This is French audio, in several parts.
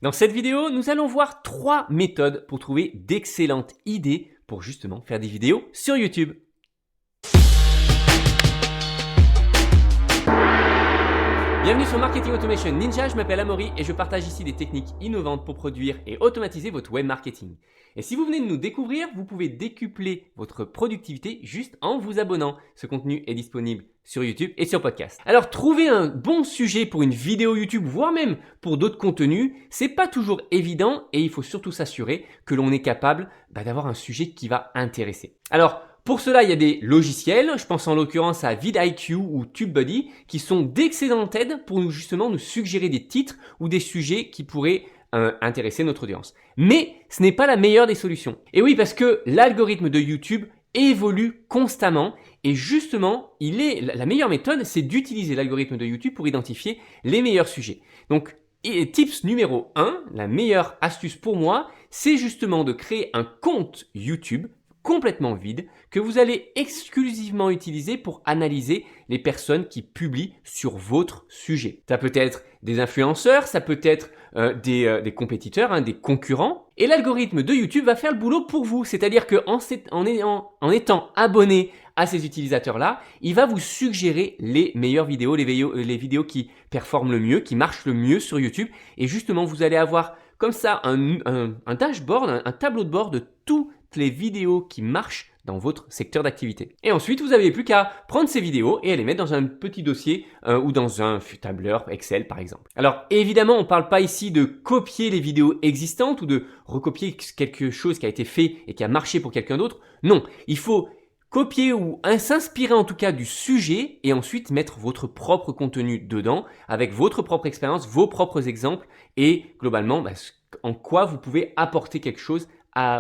Dans cette vidéo, nous allons voir 3 méthodes pour trouver d'excellentes idées pour justement faire des vidéos sur YouTube. Bienvenue sur Marketing Automation Ninja, je m'appelle Amaury et je partage ici des techniques innovantes pour produire et automatiser votre web marketing. Et si vous venez de nous découvrir, vous pouvez décupler votre productivité juste en vous abonnant. Ce contenu est disponible sur YouTube et sur podcast. Alors, trouver un bon sujet pour une vidéo YouTube, voire même pour d'autres contenus, c'est pas toujours évident et il faut surtout s'assurer que l'on est capable d'avoir un sujet qui va intéresser. Alors, pour cela, il y a des logiciels, je pense en l'occurrence à vidIQ ou TubeBuddy, qui sont d'excellentes aides pour nous suggérer des titres ou des sujets qui pourraient intéresser notre audience. Mais ce n'est pas la meilleure des solutions. Et oui, parce que l'algorithme de YouTube évolue constamment et justement, la meilleure méthode, c'est d'utiliser l'algorithme de YouTube pour identifier les meilleurs sujets. Donc, tips numéro 1, la meilleure astuce pour moi, c'est justement de créer un compte YouTube complètement vide que vous allez exclusivement utiliser pour analyser les personnes qui publient sur votre sujet. Ça peut être des influenceurs, ça peut être des compétiteurs, des concurrents. Et l'algorithme de YouTube va faire le boulot pour vous. C'est-à-dire qu'en étant abonné à ces utilisateurs-là, il va vous suggérer les meilleures vidéos, les vidéos qui performent le mieux, qui marchent le mieux sur YouTube. Et justement, vous allez avoir comme ça un dashboard, un tableau de bord de toutes les vidéos qui marchent dans votre secteur d'activité. Et ensuite, vous n'avez plus qu'à prendre ces vidéos et à les mettre dans un petit dossier ou dans un tableur Excel par exemple. Alors évidemment, on ne parle pas ici de copier les vidéos existantes ou de recopier quelque chose qui a été fait et qui a marché pour quelqu'un d'autre. Non, il faut copier ou s'inspirer en tout cas du sujet et ensuite mettre votre propre contenu dedans avec votre propre expérience, vos propres exemples et globalement en quoi vous pouvez apporter quelque chose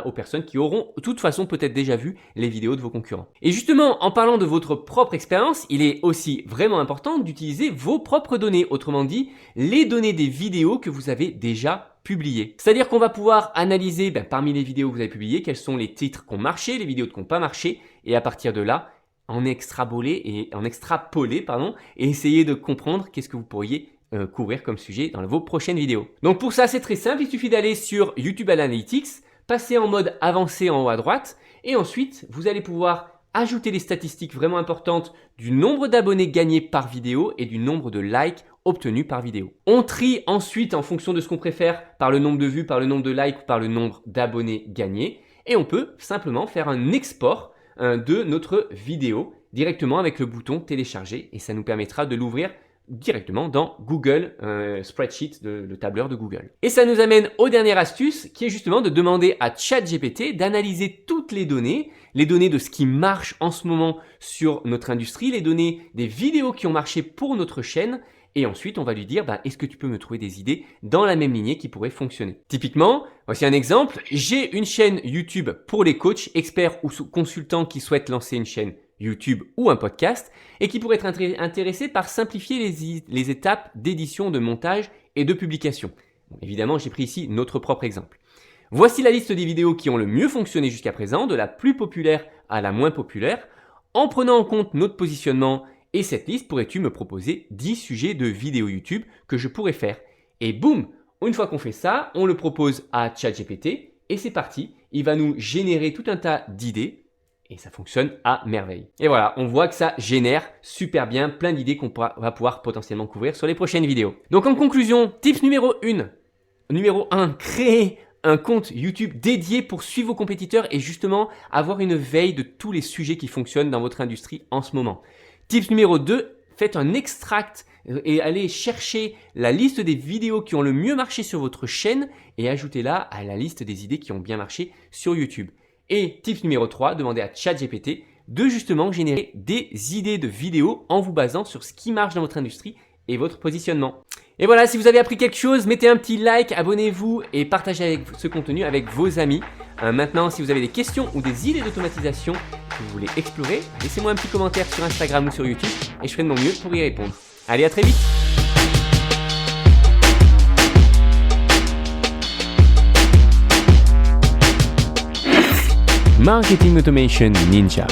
aux personnes qui auront de toute façon peut-être déjà vu les vidéos de vos concurrents. Et justement, en parlant de votre propre expérience, il est aussi vraiment important d'utiliser vos propres données, autrement dit, les données des vidéos que vous avez déjà publiées. C'est-à-dire qu'on va pouvoir analyser parmi les vidéos que vous avez publiées, quels sont les titres qui ont marché, les vidéos qui n'ont pas marché, et à partir de là, en extrapoler et essayer de comprendre qu'est-ce que vous pourriez couvrir comme sujet dans vos prochaines vidéos. Donc pour ça, c'est très simple, il suffit d'aller sur YouTube Analytics, passer en mode avancé en haut à droite et ensuite vous allez pouvoir ajouter les statistiques vraiment importantes du nombre d'abonnés gagnés par vidéo et du nombre de likes obtenus par vidéo. On trie ensuite en fonction de ce qu'on préfère par le nombre de vues, par le nombre de likes ou par le nombre d'abonnés gagnés et on peut simplement faire un export de notre vidéo directement avec le bouton télécharger et ça nous permettra de l'ouvrir directement dans Google Spreadsheet, le tableur de Google. Et ça nous amène aux dernières astuces qui est justement de demander à ChatGPT d'analyser toutes les données de ce qui marche en ce moment sur notre industrie, les données des vidéos qui ont marché pour notre chaîne et ensuite on va lui dire est-ce que tu peux me trouver des idées dans la même lignée qui pourraient fonctionner. Typiquement, voici un exemple, j'ai une chaîne YouTube pour les coachs, experts ou consultants qui souhaitent lancer une chaîne YouTube ou un podcast et qui pourrait être intéressé par simplifier les étapes d'édition, de montage et de publication. Bon, évidemment, j'ai pris ici notre propre exemple. Voici la liste des vidéos qui ont le mieux fonctionné jusqu'à présent, de la plus populaire à la moins populaire. En prenant en compte notre positionnement et cette liste, pourrais-tu me proposer 10 sujets de vidéos YouTube que je pourrais faire? Et boum, une fois qu'on fait ça, on le propose à ChatGPT et c'est parti. Il va nous générer tout un tas d'idées. Et ça fonctionne à merveille. Et voilà, on voit que ça génère super bien plein d'idées qu'on va pouvoir potentiellement couvrir sur les prochaines vidéos. Donc en conclusion, tips numéro 1, créer un compte YouTube dédié pour suivre vos compétiteurs et justement avoir une veille de tous les sujets qui fonctionnent dans votre industrie en ce moment. Tips numéro 2, faites un extract et allez chercher la liste des vidéos qui ont le mieux marché sur votre chaîne et ajoutez-la à la liste des idées qui ont bien marché sur YouTube. Et tips numéro 3, demandez à ChatGPT de justement générer des idées de vidéos en vous basant sur ce qui marche dans votre industrie et votre positionnement. Et voilà, si vous avez appris quelque chose, mettez un petit like, abonnez-vous et partagez ce contenu avec vos amis. Maintenant, si vous avez des questions ou des idées d'automatisation que vous voulez explorer, laissez-moi un petit commentaire sur Instagram ou sur YouTube et je ferai de mon mieux pour y répondre. Allez, à très vite! Marketing Automation Ninja.